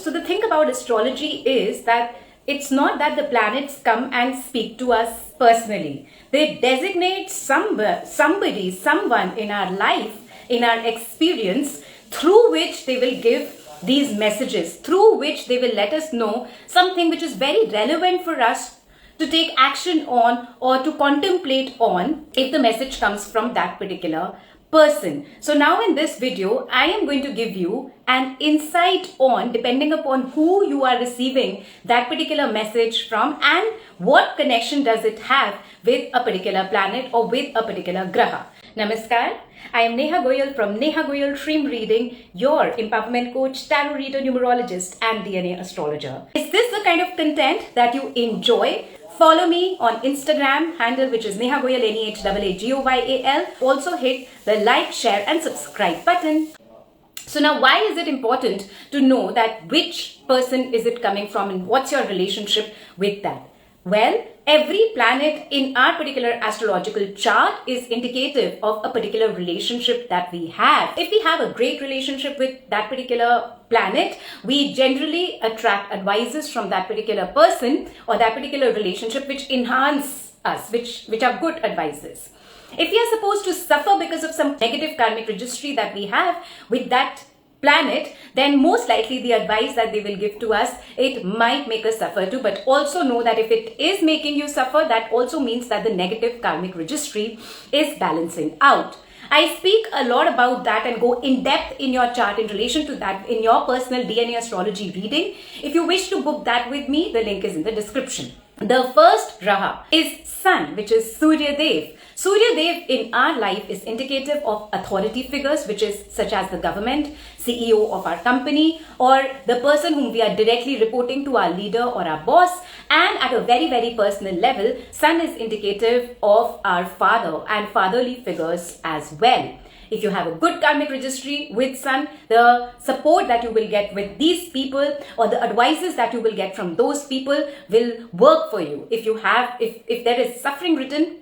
So the thing about astrology is that it's not that the planets come and speak to us personally. They designate somebody, someone in our life, in our experience, through which they will give these messages, through which they will let us know something which is very relevant for us to take action on or to contemplate on if the message comes from that particular person. So now in this video, I am going to give you an insight on, depending upon who you are receiving that particular message from and what connection does it have with a particular planet or with a particular Graha. Namaskar, I am Neha Goyal from Neha Goyal Dream Reading, your empowerment coach, tarot reader, numerologist and DNA astrologer. Is this the kind of content that you enjoy? Follow me on Instagram handle, which is Neha Goyal, NEHAAGOYAL. Also hit the like, share and subscribe button. So now, why is it important to know that which person is it coming from and what's your relationship with that? Well, every planet in our particular astrological chart is indicative of a particular relationship that we have. If we have a great relationship with that particular planet, we generally attract advices from that particular person or that particular relationship which enhance us, which are good advices. If we are supposed to suffer because of some negative karmic registry that we have with that planet, then most likely the advice that they will give to us, it might make us suffer too. But also know that if it is making you suffer, that also means that the negative karmic registry is balancing out. I speak a lot about that and go in depth in your chart in relation to that in your personal DNA astrology reading. If you wish to book that with me, the link is in the description. The first Graha is Sun, which is Surya Dev. Surya Dev in our life is indicative of authority figures, which is such as the government, CEO of our company, or the person whom we are directly reporting to, our leader or our boss. And at a very, very personal level, Sun is indicative of our father and fatherly figures as well. If you have a good karmic registry with Sun, the support that you will get with these people or the advices that you will get from those people will work for you. If there is suffering written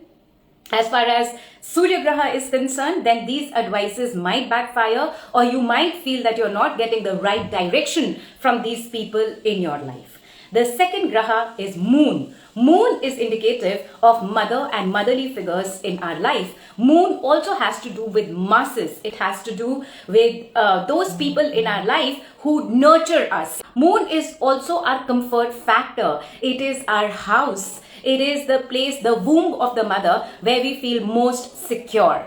as far as Surya Graha is concerned, then these advices might backfire or you might feel that you're not getting the right direction from these people in your life. The second Graha is Moon. Moon is indicative of mother and motherly figures in our life. Moon also has to do with masses. It has to do with those people in our life who nurture us. Moon is also our comfort factor. It is our house. It is the place, the womb of the mother where we feel most secure.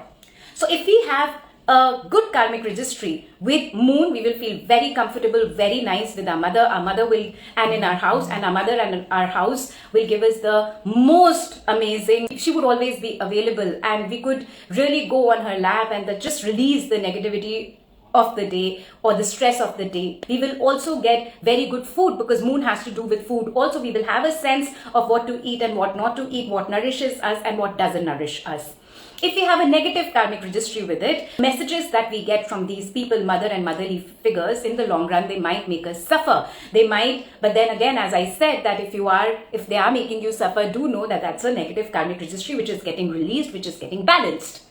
So if we have a good karmic registry with Moon, we will feel very comfortable, very nice with our mother. Our mother will, and in our house, and our mother and our house will give us the most amazing. She would always be available and we could really go on her lap and just release the negativity of the day or the stress of the day. We will also get very good food because Moon has to do with food. Also, we will have a sense of what to eat and what not to eat, what nourishes us and what doesn't nourish us. If we have a negative karmic registry with it, messages that we get from these people, mother and motherly figures, in the long run, they might make us suffer. They might, but then again, as I said, that if they are making you suffer, do know that that's a negative karmic registry which is getting released, which is getting balanced.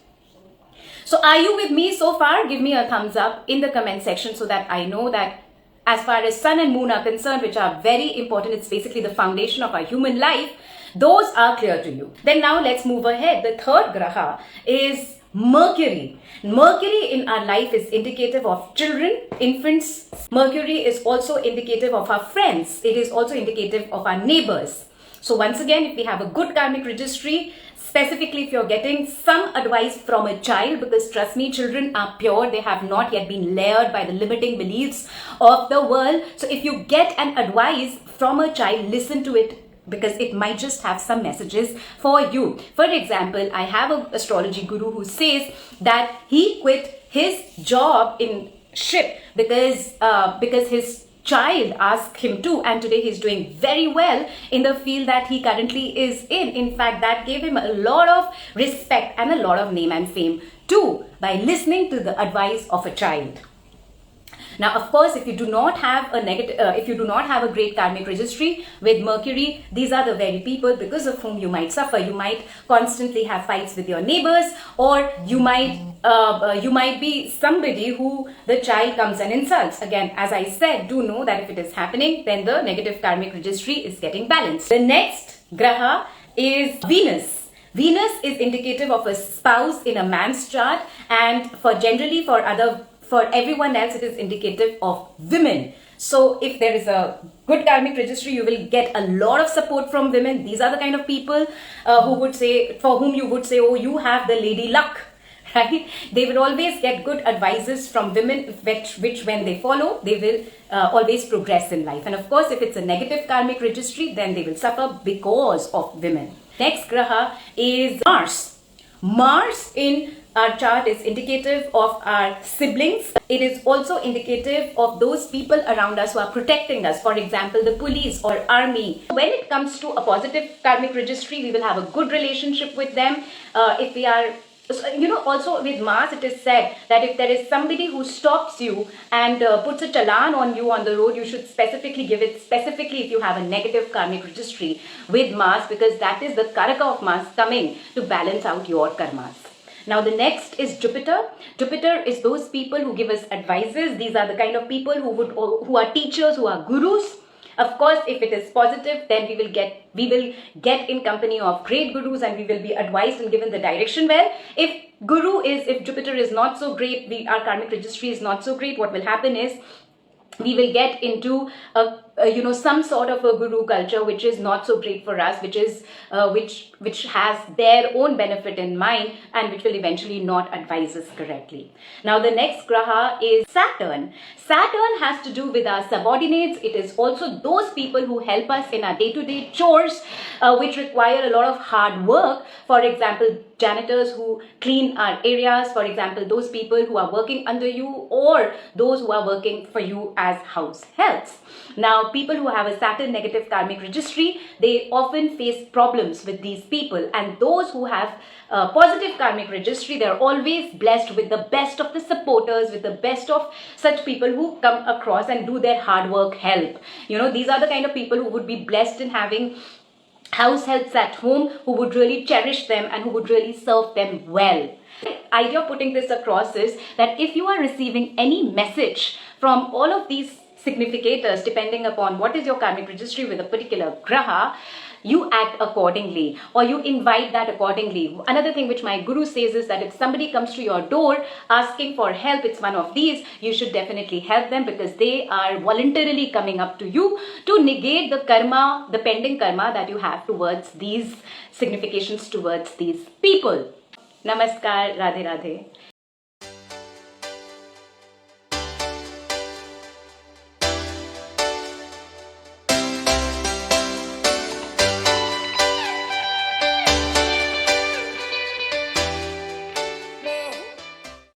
So are you with me so far? Give me a thumbs up in the comment section so that I know that as far as Sun and Moon are concerned, which are very important, it's basically the foundation of our human life, those are clear to you. Then now let's move ahead. The third Graha is Mercury. Mercury in our life is indicative of children, infants. Mercury is also indicative of our friends. It is also indicative of our neighbors. So once again, if we have a good karmic registry, specifically if you're getting some advice from a child, because trust me, children are pure, they have not yet been layered by the limiting beliefs of the world. So if you get an advice from a child, listen to it because it might just have some messages for you. For example, I have an astrology guru who says that he quit his job in ship because his child asked him to, and today he's doing very well in the field that he currently is in. In fact, that gave him a lot of respect and a lot of name and fame too by listening to the advice of a child. Now, of course, if you do not have a if you do not have a great karmic registry with Mercury, these are the very people because of whom you might suffer. You might constantly have fights with your neighbors, or you might be somebody who the child comes and insults. Again, as I said, do know that if it is happening, then the negative karmic registry is getting balanced. The next Graha is Venus. Venus is indicative of a spouse in a man's chart, and for everyone else it is indicative of women. So if there is a good karmic registry, you will get a lot of support from women. These are the kind of people for whom you would say, oh, you have the lady luck. Right? They will always get good advices from women, which when they follow, they will always progress in life. And of course, if it's a negative karmic registry, then they will suffer because of women. Next Graha is Mars. Mars in our chart is indicative of our siblings. It is also indicative of those people around us who are protecting us. For example, the police or army. When it comes to a positive karmic registry, we will have a good relationship with them. If we are also with Mars, it is said that if there is somebody who stops you and puts a challan on you on the road, you should specifically give it, specifically if you have a negative karmic registry with Mars, because that is the Karaka of Mars coming to balance out your karmas. Now the next is Jupiter. Jupiter is those people who give us advices. These are the kind of people who are teachers, who are gurus. Of course, if it is positive, then we will get in company of great gurus, and we will be advised and given the direction well. If Jupiter is not so great, our karmic registry is not so great, what will happen is we will get into some sort of a guru culture which is not so great for us, which has their own benefit in mind, and which will eventually not advise us correctly. Now the next Graha is Saturn. Saturn has to do with our subordinates. It is also those people who help us in our day-to-day chores, which require a lot of hard work. For example, janitors who clean our areas, for example, those people who are working under you, or those who are working for you as house helps. Now, people who have a Saturn negative karmic registry, they often face problems with these people, and those who have a positive karmic registry, they are always blessed with the best of the supporters, with the best of such people who come across and do their hard work help. These are the kind of people who would be blessed in having house helps at home, who would really cherish them and who would really serve them well. The idea of putting this across is that if you are receiving any message from all of these significators, depending upon what is your karmic registry with a particular Graha, you act accordingly, or you invite that accordingly. Another thing which my guru says is that if somebody comes to your door asking for help, it's one of these, you should definitely help them, because they are voluntarily coming up to you to negate the karma, the pending karma that you have towards these significations, towards these people. Namaskar, Radhe Radhe.